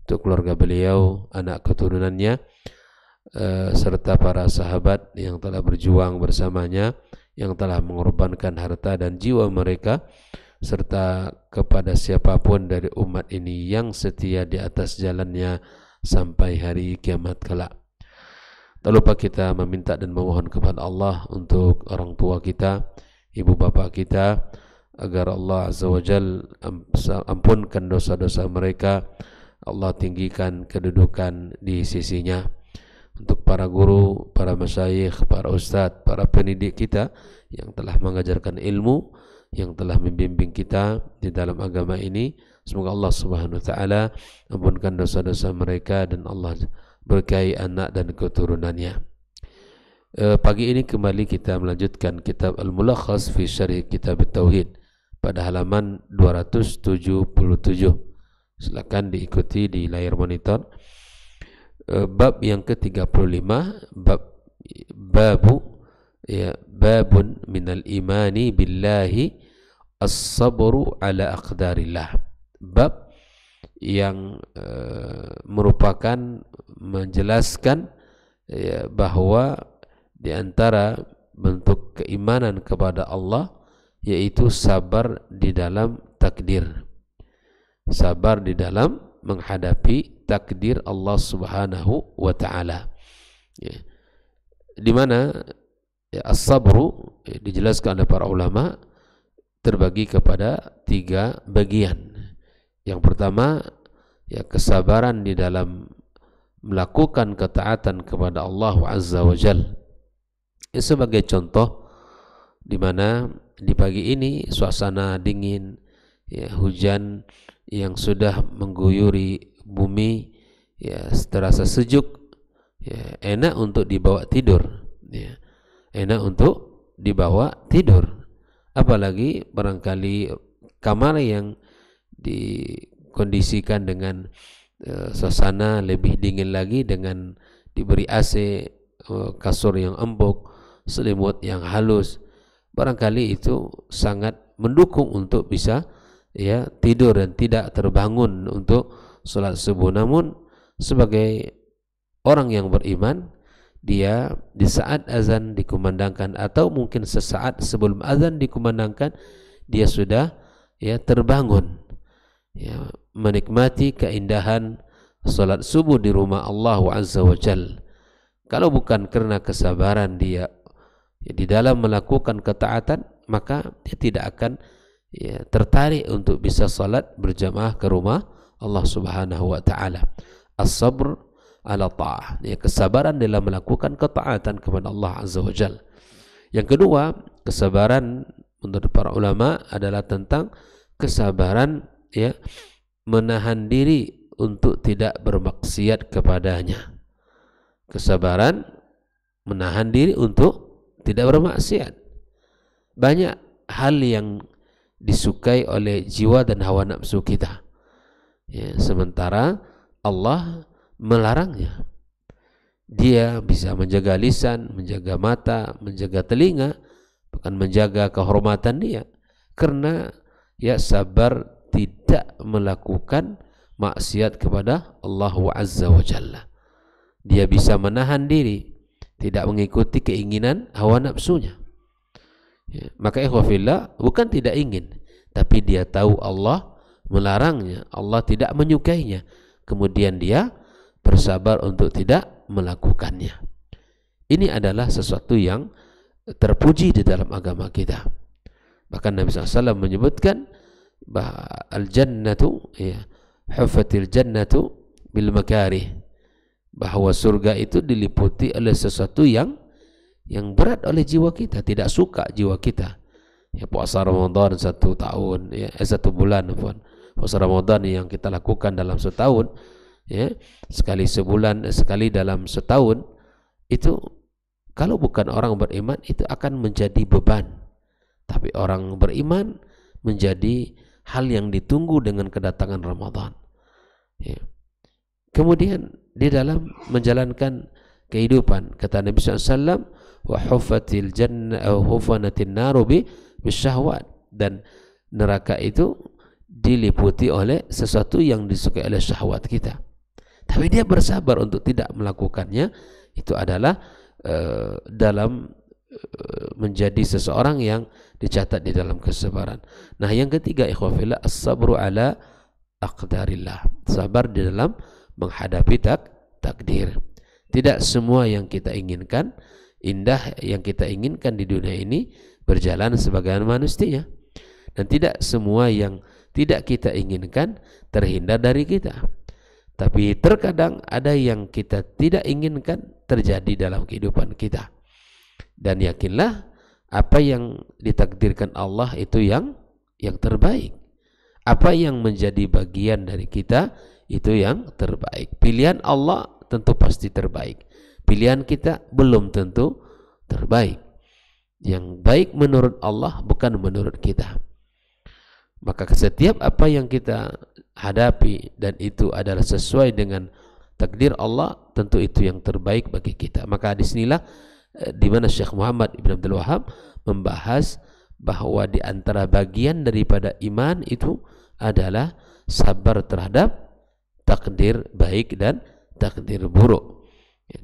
untuk keluarga beliau, anak keturunannya, serta para sahabat yang telah berjuang bersamanya, yang telah mengorbankan harta dan jiwa mereka, serta kepada siapapun dari umat ini yang setia di atas jalannya sampai hari kiamat kelak. Tak lupa kita meminta dan memohon kepada Allah untuk orang tua kita, ibu bapak kita, agar Allah Azza wa Jal ampunkan dosa-dosa mereka, Allah tinggikan kedudukan di sisinya. Untuk para guru, para masyayikh, para ustadz, para pendidik kita yang telah mengajarkan ilmu, yang telah membimbing kita di dalam agama ini, semoga Allah Subhanahu wa taala ampunkan dosa-dosa mereka dan Allah berkahi anak dan keturunannya. Pagi ini kembali kita melanjutkan kitab Al-Mulakhas fi Syarh Kitab At-Tauhid pada halaman 277. Silakan diikuti di layar monitor. Bab yang ke-35, babun minal imani billahi as-sabru ala aqdarillah. Bab yang merupakan menjelaskan bahwa di antara bentuk keimanan kepada Allah yaitu sabar di dalam takdir, sabar di dalam menghadapi takdir Allah Subhanahu wa taala. Di mana as-sabru dijelaskan oleh para ulama terbagi kepada 3 bagian. Yang pertama, kesabaran di dalam melakukan ketaatan kepada Allah Azza wa Jalla. Sebagai contoh, di mana di pagi ini suasana dingin, hujan yang sudah mengguyuri bumi, terasa sejuk, enak untuk dibawa tidur, enak untuk dibawa tidur. Apalagi barangkali kamar yang dikondisikan dengan suasana lebih dingin lagi dengan diberi AC, kasur yang empuk, selimut yang halus, barangkali itu sangat mendukung untuk bisa tidur dan tidak terbangun untuk salat subuh. Namun sebagai orang yang beriman, dia di saat azan dikumandangkan atau mungkin sesaat sebelum azan dikumandangkan, dia sudah terbangun, menikmati keindahan salat subuh di rumah Allah Azza wa Jalla. Kalau bukan karena kesabaran dia di dalam melakukan ketaatan, maka dia tidak akan tertarik untuk bisa salat berjamaah ke rumah Allah Subhanahu wa taala. As-sabr ala ta'ah, kesabaran dalam melakukan ketaatan kepada Allah Azza wa Jalla. Yang kedua, kesabaran menurut para ulama adalah tentang kesabaran menahan diri untuk tidak bermaksiat kepadanya. Kesabaran menahan diri untuk tidak bermaksiat. Banyak hal yang disukai oleh jiwa dan hawa nafsu kita, sementara Allah melarangnya. Dia bisa menjaga lisan, menjaga mata, menjaga telinga, bahkan menjaga kehormatan dia, karena sabar tidak melakukan maksiat kepada Allah Azza wa Jalla. Dia bisa menahan diri, tidak mengikuti keinginan hawa nafsunya. Maka ikhwafillah, bukan tidak ingin, tapi dia tahu Allah melarangnya, Allah tidak menyukainya, kemudian dia bersabar untuk tidak melakukannya. Ini adalah sesuatu yang terpuji di dalam agama kita. Bahkan Nabi SAW menyebutkan bahwa al-jannatu hufatil jannatu bil makarih, bahwa surga itu diliputi oleh sesuatu yang berat oleh jiwa kita, tidak suka jiwa kita. Puasa Ramadan 1 tahun, 1 bulan, puasa Ramadan yang kita lakukan dalam setahun, sekali sebulan, sekali dalam setahun, itu kalau bukan orang beriman itu akan menjadi beban. Tapi orang beriman menjadi hal yang ditunggu dengan kedatangan Ramadan. Kemudian di dalam menjalankan kehidupan, kata Nabi SAW, wa hufatil jannah hufanatin naru bisyahwat, dan neraka itu diliputi oleh sesuatu yang disukai oleh syahwat kita. tapi dia bersabar untuk tidak melakukannya, itu adalah dalam menjadi seseorang yang dicatat di dalam kesabaran. Nah, yang ketiga, ikhwafillah, as-sabru ala aqdarillah, sabar di dalam menghadapi takdir. Tidak semua yang kita inginkan, indah yang kita inginkan di dunia ini berjalan sebagaimana mestinya, dan tidak semua yang tidak kita inginkan terhindar dari kita. Tapi terkadang ada yang kita tidak inginkan terjadi dalam kehidupan kita. Dan yakinlah apa yang ditakdirkan Allah itu yang terbaik. Apa yang menjadi bagian dari kita itu yang terbaik. Pilihan Allah tentu pasti terbaik. Pilihan kita belum tentu terbaik. Yang baik menurut Allah bukan menurut kita. Maka setiap apa yang kita hadapi dan itu adalah sesuai dengan takdir Allah, tentu itu yang terbaik bagi kita. Maka disinilah di mana Syekh Muhammad Ibn Abdul Wahab membahas bahwa di antara bagian daripada iman itu adalah sabar terhadap takdir baik dan takdir buruk.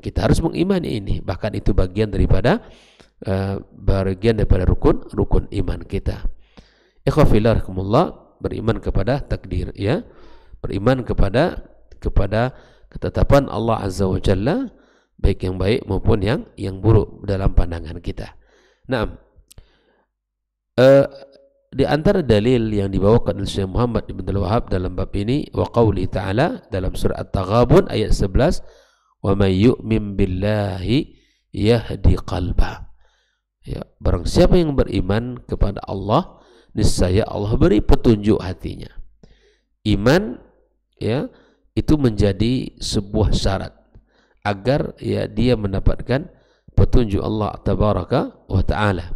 Kita harus mengimani ini, bahkan itu bagian daripada rukun iman kita. Ikhwafillah rahimakumullah, beriman kepada takdir, ya, beriman kepada ketetapan Allah Azza wa Jalla, baik yang baik maupun yang buruk dalam pandangan kita. Nah, di antara dalil yang dibawakan oleh Syekh Muhammad Ibn Abdul Wahab dalam bab ini, wa qauli ta'ala dalam surah At-Taghabun ayat 11, wa may yu'min billahi yahdi qalbah. Ya, barang siapa yang beriman kepada Allah, niscaya Allah beri petunjuk hatinya. Iman, ya, itu menjadi sebuah syarat agar, ya, dia mendapatkan petunjuk Allah tabaraka wa ta'ala.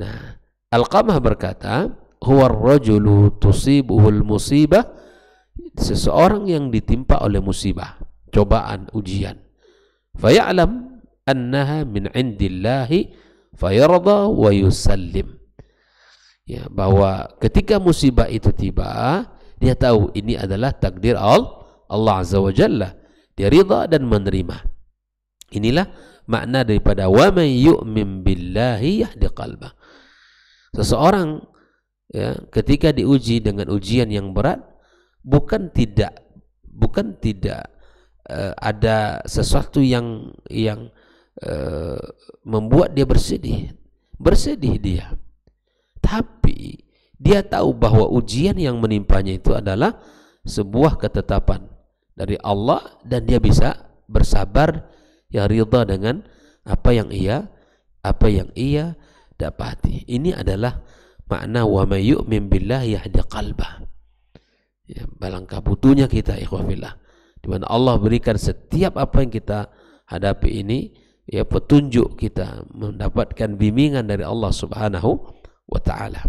Nah, Alqamah berkata, huwa ar-rajulu tusibuhul musibah, seseorang yang ditimpa oleh musibah, cobaan, ujian, faya'lam annaha min indillahi fayarda wa yusallim. Ya, bahwa ketika musibah itu tiba, dia tahu ini adalah takdir Allah Azza wa Jalla. Dia ridha dan menerima. Inilah makna daripada wa may yu'min billahi yahdi qalbah. Seseorang, ya, ketika diuji dengan ujian yang berat, bukan tidak ada sesuatu yang membuat dia bersedih dia. Tapi dia tahu bahwa ujian yang menimpanya itu adalah sebuah ketetapan dari Allah, dan dia bisa bersabar, ya, ridha dengan apa yang ia dapati. Ini adalah makna wa may yu'min billahi yahdi qalbah. Ya, balangkah butuhnya kita, ikhwafillah, di mana Allah berikan setiap apa yang kita hadapi ini, ya, petunjuk, kita mendapatkan bimbingan dari Allah Subhanahu wa ta'ala.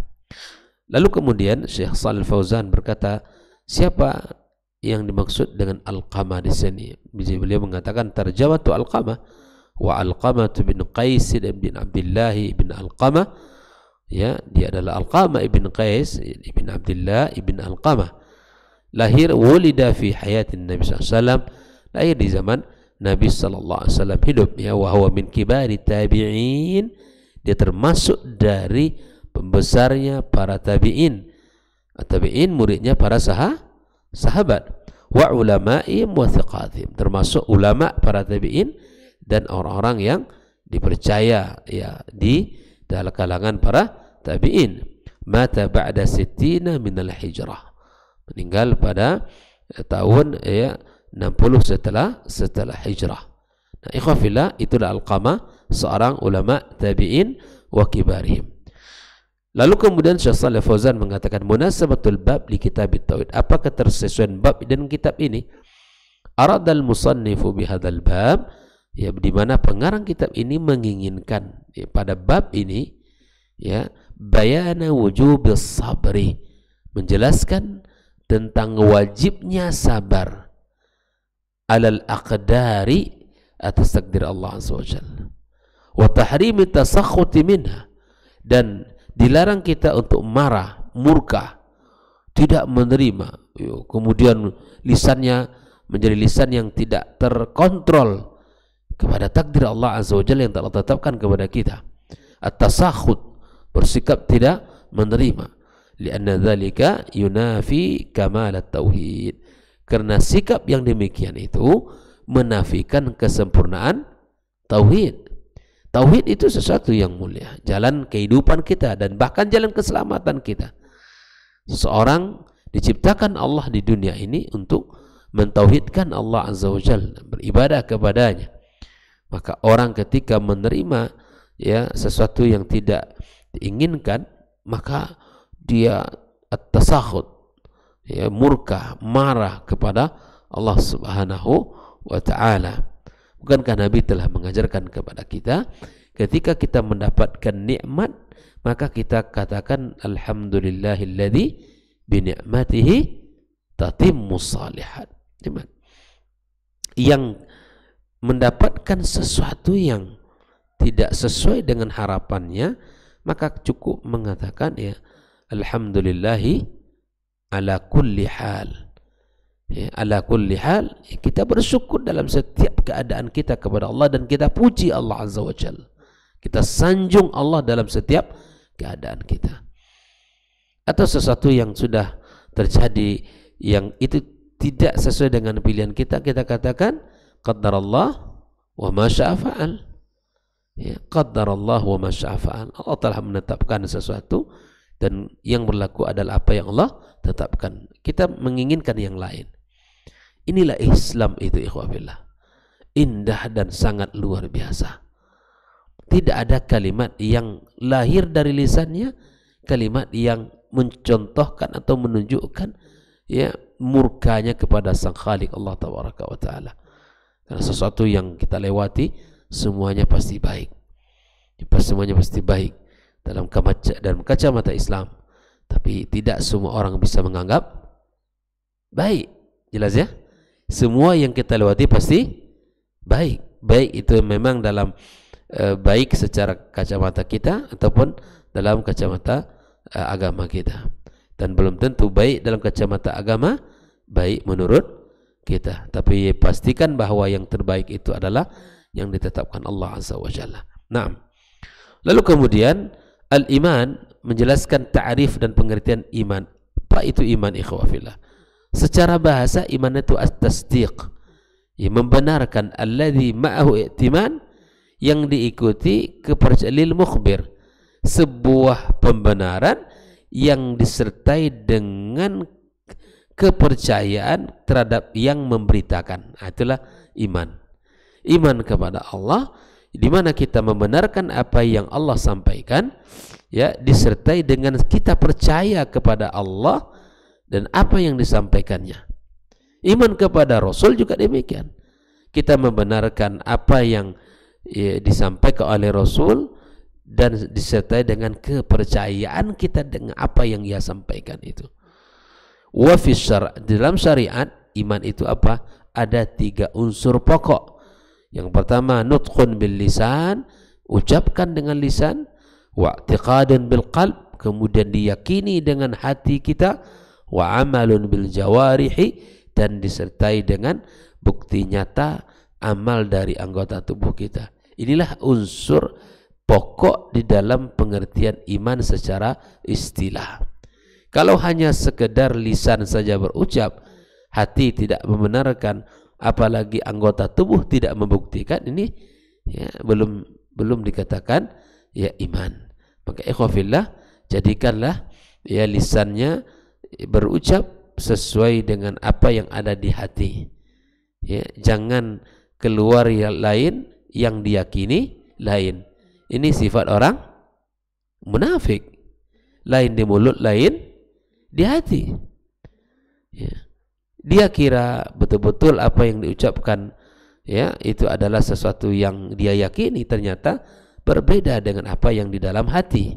Lalu kemudian Syekh Shalih Fauzan berkata, siapa yang dimaksud dengan Alqamah di sini? Beliau mengatakan tarjamatu Alqamah wa Alqamah bin Qais bin Abdullah bin Alqamah, ya, dia adalah Alqamah ibn Qais ibn Abdullah ibn Alqamah, lahir wulida fi hayatin Nabi SAW, lahir di zaman Nabi SAW hidup, ya, wa huwa min kibari tabi'in, dia termasuk dari pembesarnya para tabi'in. Tabi'in muridnya para sahabat. Wa ulama'im wa thiqatim, termasuk ulama para tabi'in dan orang-orang yang dipercaya, ya, di dalam kalangan para tabi'in. Mata ba'da sittina minal hijrah, meninggal pada tahun, ya, 60 setelah hijrah. Nah, ikhwafillah, itulah Alqamah, seorang ulama tabi'in wa kibarihim. Lalu kemudian Syekh Shalih Fauzan mengatakan munasabatul bab li kitab at-tauhid, apa ketersesuaian bab dan kitab ini? Aradal musannifu bihadzal bab, ya, di mana pengarang kitab ini menginginkan, ya, pada bab ini, ya, bayana wujubis sabri, menjelaskan tentang wajibnya sabar alal aqdari, atas takdir Allah Azza wa Jalla, wa tahrimi tasakhuti minha, dan dilarang kita untuk marah, murka, tidak menerima, kemudian lisannya menjadi lisan yang tidak terkontrol kepada takdir Allah Azza wa Jalla yang telah tetapkan kepada kita. At-tasakhut, bersikap tidak menerima. Lianna dzalika yunafi kamal at-tauhid. Karena sikap yang demikian itu menafikan kesempurnaan tauhid. Tauhid itu sesuatu yang mulia, jalan kehidupan kita dan bahkan jalan keselamatan kita. Seseorang diciptakan Allah di dunia ini untuk mentauhidkan Allah Azza wa Jalla, beribadah kepadanya. Maka orang ketika menerima ya sesuatu yang tidak diinginkan, maka dia at-tasakhut, ya, murka, marah kepada Allah Subhanahu wa ta'ala. Bukankah Nabi telah mengajarkan kepada kita, ketika kita mendapatkan nikmat, maka kita katakan alhamdulillahilladzi bi ni'matihi tatimmus shalihat. Yang mendapatkan sesuatu yang tidak sesuai dengan harapannya, maka cukup mengatakan ya alhamdulillahi ala kulli hal. Ya, ala kulli hal, kita bersyukur dalam setiap keadaan kita kepada Allah dan kita puji Allah Azza wa Jalla. Kita sanjung Allah dalam setiap keadaan kita. Atau sesuatu yang sudah terjadi yang itu tidak sesuai dengan pilihan kita, kita katakan qaddarallah wa ma syaa fa'al. Ya, qaddarallah wa ma syaa fa'al. Allah telah menetapkan sesuatu dan yang berlaku adalah apa yang Allah tetapkan. Kita menginginkan yang lain. Inilah Islam itu, ikhwah fillah. Indah dan sangat luar biasa. Tidak ada kalimat yang lahir dari lisannya, kalimat yang mencontohkan atau menunjukkan ya murkanya kepada Sang Khalik Allah Tabaraka wa Ta'ala. Karena sesuatu yang kita lewati semuanya pasti baik. Semuanya pasti baik dalam kacamata Islam. Tapi tidak semua orang bisa menganggap baik. Jelas ya? Semua yang kita lewati pasti baik. Baik itu memang dalam baik secara kacamata kita ataupun dalam kacamata agama kita. Dan belum tentu baik dalam kacamata agama baik menurut kita. Tapi pastikan bahwa yang terbaik itu adalah yang ditetapkan Allah Azza wa Jalla. Nah, lalu kemudian al-iman menjelaskan ta'rif dan pengertian iman. Apa itu iman, ikhwah fillah? Secara bahasa iman itu at-tasdiq, ya, membenarkan, alladzi ma'ahu i'timan, yang diikuti kepercayaan, lil mukhbir, sebuah pembenaran yang disertai dengan kepercayaan terhadap yang memberitakan. Itulah iman. Iman kepada Allah, di mana kita membenarkan apa yang Allah sampaikan, ya, disertai dengan kita percaya kepada Allah dan apa yang disampaikannya. Iman kepada Rasul juga demikian. Kita membenarkan apa yang disampaikan oleh Rasul dan disertai dengan kepercayaan kita dengan apa yang ia sampaikan itu. Wa fi syara', dalam syariat iman itu apa? Ada 3 unsur pokok. Yang pertama nutqun bil lisan, ucapkan dengan lisan, wa i'tiqadun bil qalb, kemudian diyakini dengan hati kita, wa amalun bil jawarihi, dan disertai dengan bukti nyata amal dari anggota tubuh kita. Inilah unsur pokok di dalam pengertian iman secara istilah. Kalau hanya sekedar lisan saja berucap, hati tidak membenarkan, apalagi anggota tubuh tidak membuktikan, ini ya belum dikatakan ya iman. Maka ikhwafillah, jadikanlah ya lisannya berucap sesuai dengan apa yang ada di hati. Ya, jangan keluar yang lain yang diyakini lain. Ini sifat orang munafik. Lain di mulut, lain di hati. Ya. Dia kira betul-betul apa yang diucapkan ya itu adalah sesuatu yang dia yakini, ternyata berbeda dengan apa yang di dalam hati.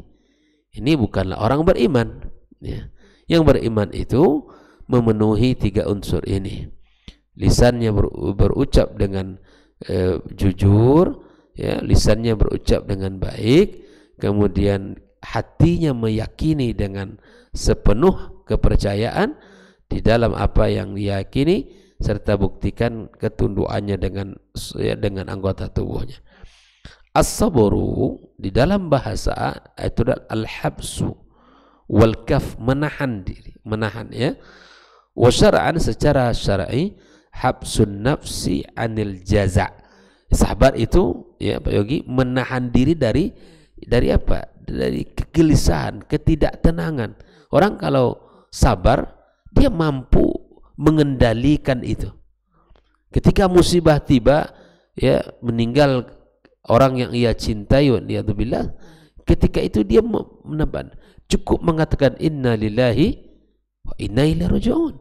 Ini bukanlah orang beriman. Ya. Yang beriman itu memenuhi 3 unsur ini. Lisannya berucap dengan jujur, ya, lisannya berucap dengan baik, kemudian hatinya meyakini dengan sepenuh kepercayaan di dalam apa yang diyakini, serta buktikan ketundukannya dengan anggota tubuhnya. As-sabru di dalam bahasa itu adalah al-habsu wal kaf, menahan diri, menahan ya. Wa syar'an, secara syar'i, habsun nafsi anil jaza'. Sabar itu ya Pak Yogi, menahan diri dari apa? Dari kegelisahan, ketidaktenangan. Orang kalau sabar, dia mampu mengendalikan itu. Ketika musibah tiba, ya meninggal orang yang ia cintai, waliyadzubillah, ketika itu dia cukup mengatakan inna lillahi wa inna ilaihi raji'un.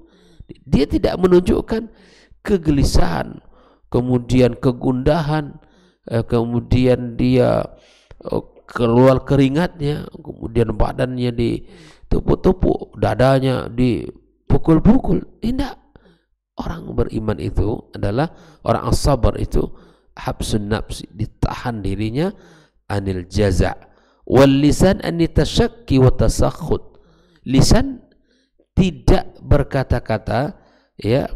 Dia tidak menunjukkan kegelisahan, kemudian kegundahan, kemudian dia keluar keringatnya, kemudian badannya ditepuk-tepuk, dadanya dipukul-pukul. Tidak. Orang beriman itu adalah orang as-sabar, itu habsun nafsi, ditahan dirinya, anil jaza'. Wal lisan an tashakki wa tasakhut. Lisan tidak berkata-kata ya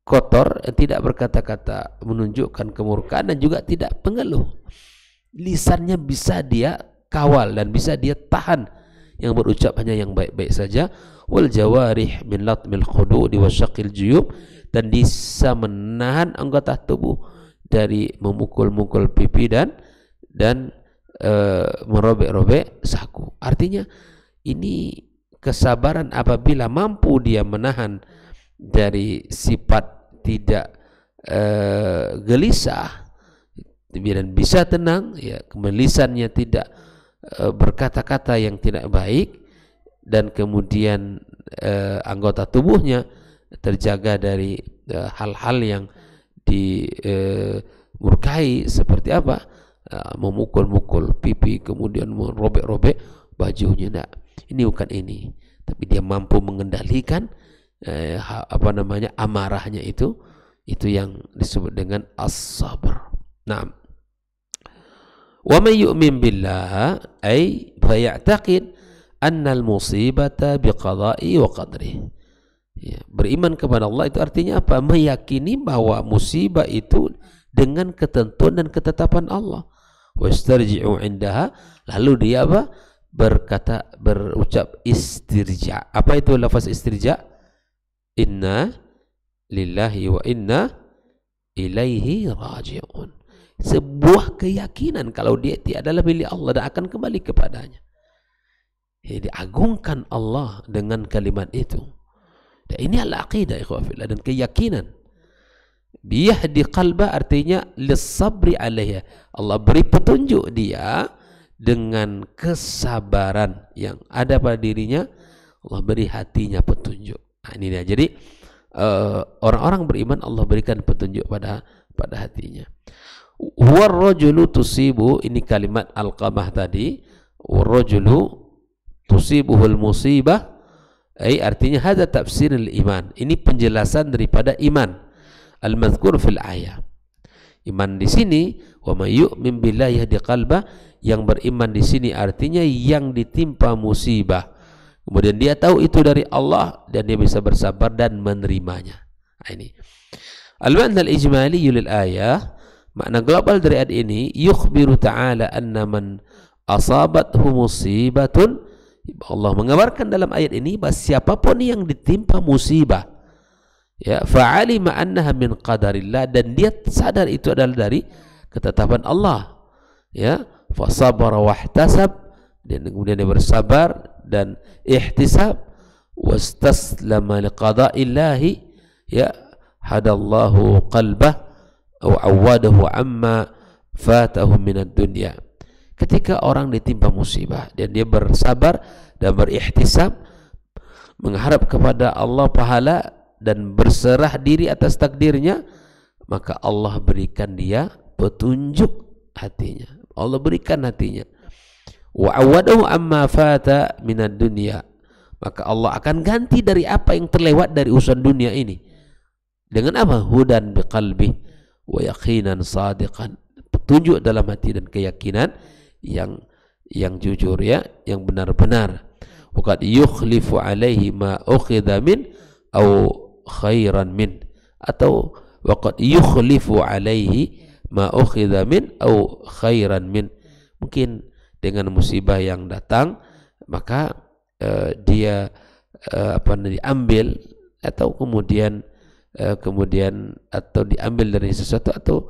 kotor, tidak berkata-kata menunjukkan kemurkaan, dan juga tidak mengeluh. Lisannya bisa dia kawal dan bisa dia tahan, yang berucap hanya yang baik-baik saja. Wal jawarih min latmil khudu'i wa syaqil juyub, dan bisa menahan anggota tubuh dari memukul-mukul pipi dan merobek-robek saku. Artinya ini kesabaran apabila mampu dia menahan dari sifat tidak gelisah, dan bisa tenang ya, lisannya tidak berkata-kata yang tidak baik, dan kemudian anggota tubuhnya terjaga dari hal-hal yang dimurkai, seperti apa? Memukul-mukul pipi, kemudian merobek-robek bajunya. Nah, ini bukan ini, tapi dia mampu mengendalikan amarahnya, itu yang disebut dengan as-sabr. Nah, wa may yu'min billah ay faya'taqid anna al-musibata biqada'i wa qadrihi. Ya, beriman kepada Allah itu artinya apa? Meyakini bahwa musibah itu dengan ketentuan dan ketetapan Allah. Wastarji'u indaha, lalu dia apa? Berucap istirja. Apa itu lafaz istirja? Inna lillahi wa inna ilaihi raji'un. Sebuah keyakinan kalau dia adalah milik Allah dan akan kembali kepadanya. Jadi agungkan Allah dengan kalimat itu. Dan ini al-aqidah ikhwafillah, dan keyakinan. Biyahdi qalba artinya lisabri alaiha. Allah beri petunjuk dia dengan kesabaran yang ada pada dirinya. Allah beri hatinya petunjuk. Nah, ini dia. Jadi orang-orang beriman Allah berikan petunjuk pada hatinya. Warrajulu tusibu, ini kalimat Alqamah tadi. Warrajulu tusibuhul musibah, artinya hadza tafsirul iman. Ini penjelasan daripada iman al-mazkur fil ayat. Iman di sini, wa may yu'min billahi yahdi qalbah, yang beriman di sini artinya yang ditimpa musibah, kemudian dia tahu itu dari Allah dan dia bisa bersabar dan menerimanya. Nah, ini al-ma'na al-ijmali lil ayah, makna global dari ayat ini, yukhbiru ta'ala anna man asabathu musibatun. Allah mengabarkan dalam ayat ini bahwa siapapun yang ditimpa musibah, ya, fa'alima annaha min qadarillah, dan dia sadar itu adalah dari ketetapan Allah, ya, fa sabara wahtasab, dan kemudian dia bersabar dan ihtisab, wastaslama liqada'illahi, ya, hadallahu qalbah wa awadahu amma fatahu minad dunya. Ketika orang ditimpa musibah dan dia bersabar dan berihtisab, mengharap kepada Allah pahala dan berserah diri atas takdirnya, maka Allah berikan dia petunjuk hatinya. Allah berikan hatinya. Wa awadahu amma fata minad dunya, maka Allah akan ganti dari apa yang terlewat dari urusan dunia ini. Dengan apa? Hudan biqalbi wa yaqinan sadiqan, petunjuk dalam hati dan keyakinan yang jujur, ya, yang benar-benar. Waqad yukhlifu alaihi ma ukhidha min au khairan min, atau waqad yukhlifu alaihi ma ukhidha min au khairan min. Mungkin dengan musibah yang datang maka dia diambil atau kemudian atau diambil dari sesuatu atau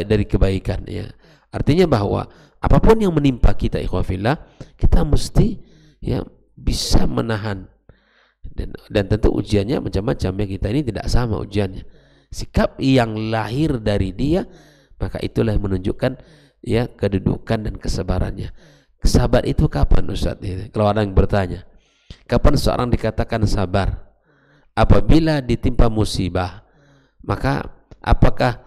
dari kebaikan, ya. Artinya bahwa apapun yang menimpa kita, ikhwafillah, kita mesti ya bisa menahan, dan tentu ujiannya macam-macam, ya. Kita ini tidak sama ujiannya. Sikap yang lahir dari dia, maka itulah yang menunjukkan ya kedudukan dan kesabarannya. Sabar itu kapan, Ustaz? Kalau orang bertanya, kapan seorang dikatakan sabar? Apabila ditimpa musibah, maka apakah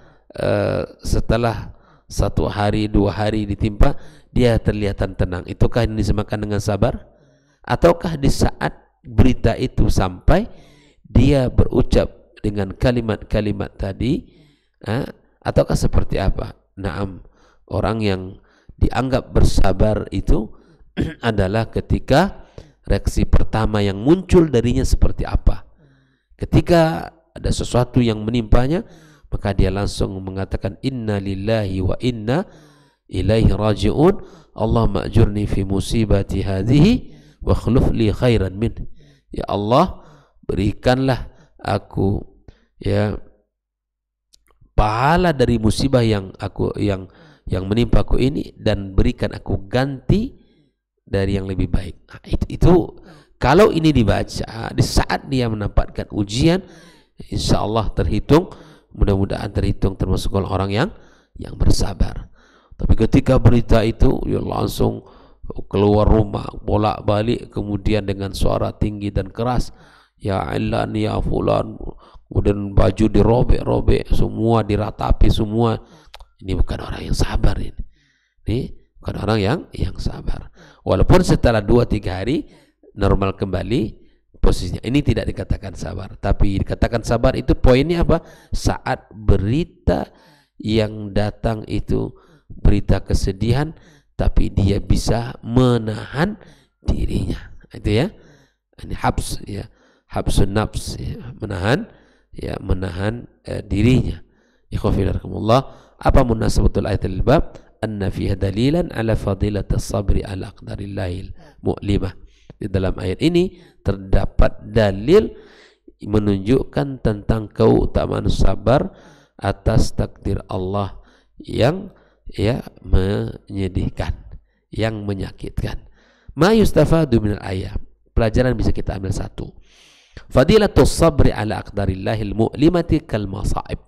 setelah 1 hari 2 hari ditimpa dia terlihat tenang, itukah ini disemakan dengan sabar? Ataukah di saat berita itu sampai dia berucap dengan kalimat-kalimat tadi, ataukah seperti apa? Naam, orang yang dianggap bersabar itu adalah ketika reaksi pertama yang muncul darinya seperti apa. Ketika ada sesuatu yang menimpanya, maka dia langsung mengatakan inna lillahi wa inna ilaihi raji'un, Allahumma ajurni fi musibati hadhihi wa akhluf li khairan min. Ya Allah, berikanlah aku ya pahala dari musibah yang menimpaku ini, dan berikan aku ganti dari yang lebih baik. Nah, itu kalau ini dibaca di saat dia mendapatkan ujian, insya Allah terhitung, mudah-mudahan terhitung termasuk orang yang bersabar. Tapi ketika berita itu ya langsung keluar rumah, bolak-balik, kemudian dengan suara tinggi dan keras, ya ilan ya fulan, kemudian baju dirobek-robek, semua diratapi semua. Ini bukan orang yang sabar ini. Ini bukan orang yang sabar. Walaupun setelah 2-3 hari normal kembali posisinya, ini tidak dikatakan sabar. Tapi dikatakan sabar itu poinnya apa? Saat berita yang datang itu berita kesedihan, tapi dia bisa menahan dirinya. Itu ya. Ini habs, ya. Habsun nafs, ya. Menahan dirinya. Ikhwafillah, apa munasabatul ayatul bab? Anna fiha dalilan ala fadilatis sabri ala aqdarillahil mu'limah. Di dalam ayat ini terdapat dalil menunjukkan tentang keutamaan sabar atas takdir Allah yang menyedihkan, yang menyakitkan. Ma yustafadu minal ayat. Pelajaran bisa kita ambil satu. Fadilatus sabri ala aqdarillahil mu'limati kal masaib.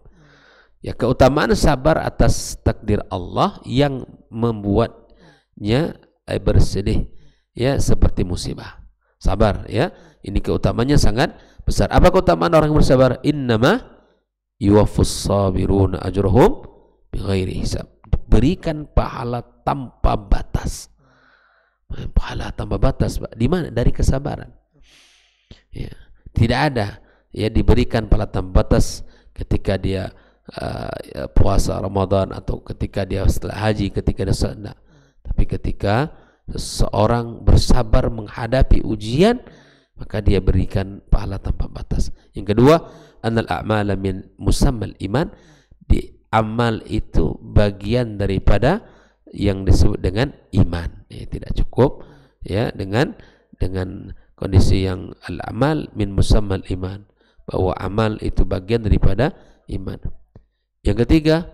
Ya, keutamaan sabar atas takdir Allah yang membuatnya bersedih, ya, seperti musibah. Sabar, ya, ini keutamanya sangat besar. Apa keutamaan orang yang bersabar? Innama yuwaffus sabiruna ajruhum bighairi hisab. Berikan pahala tanpa batas. Pahala tanpa batas, Pak. Di mana? Dari kesabaran. Ya, tidak ada ya diberikan pahala tanpa batas ketika dia puasa Ramadan atau ketika dia setelah haji, ketika dia sedang. Tapi ketika seseorang bersabar menghadapi ujian, maka dia berikan pahala tanpa batas. Yang kedua, annal a'mala min musammal iman. Di amal itu bagian daripada yang disebut dengan iman. Ya, tidak cukup ya dengan kondisi yang al-amal min musammal iman, bahwa amal itu bagian daripada iman. Yang ketiga,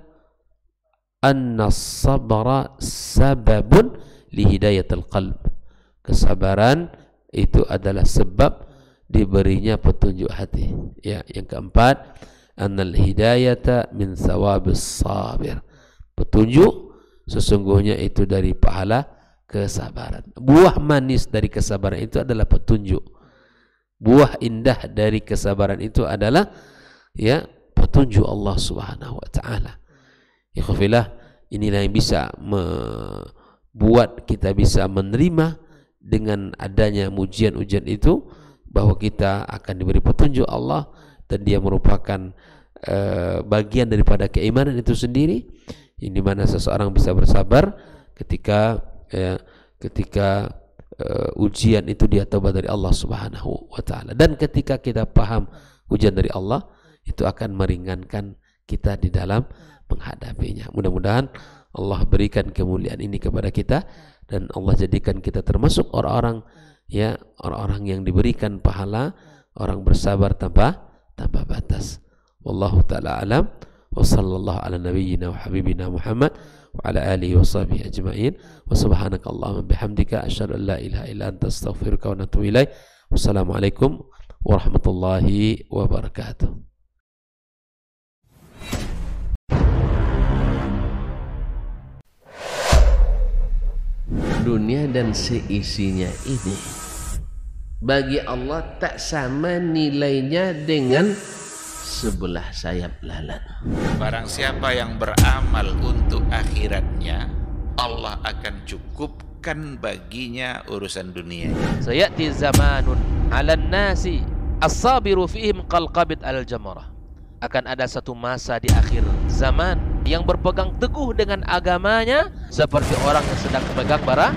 an-sabra sababun li hidayatil qalb. Kesabaran itu adalah sebab diberinya petunjuk hati. Ya, yang keempat, annal hidayata min thawabis sabir. Petunjuk sesungguhnya itu dari pahala kesabaran. Buah manis dari kesabaran itu adalah petunjuk. Buah indah dari kesabaran itu adalah ya petunjuk Allah Subhanahu wa taala. Ikhwafillah, inilah yang bisa membuat kita bisa menerima dengan adanya ujian-ujian itu, bahwa kita akan diberi petunjuk Allah dan dia merupakan bagian daripada keimanan itu sendiri, di mana seseorang bisa bersabar ketika ujian itu dia taubat dari Allah Subhanahu wa taala. Dan ketika kita paham ujian dari Allah, itu akan meringankan kita di dalam menghadapinya. Mudah-mudahan Allah berikan kemuliaan ini kepada kita dan Allah jadikan kita termasuk orang-orang yang diberikan pahala, orang bersabar tanpa batas. Wallahu taala alam wa sallallahu ala nabiyyina wa habibina Muhammad wa ala alihi wa sahbihi ajma'in wa subhanaka Allahumma bihamdika asyhadu an la ilaha illa anta astaghfiruka wa atubu ilaik. Wassalamualaikum warahmatullahi wabarakatuh. Dunia dan seisinya ini bagi Allah tak sama nilainya dengan sebelah sayap lalat. Barang siapa yang beramal untuk akhiratnya, Allah akan cukupkan baginya urusan dunia. Sayati zamanun 'alan nasi as-sabiru fihim qalqabit al-jamarah. Akan ada satu masa di akhir zaman yang berpegang teguh dengan agamanya seperti orang yang sedang memegang bara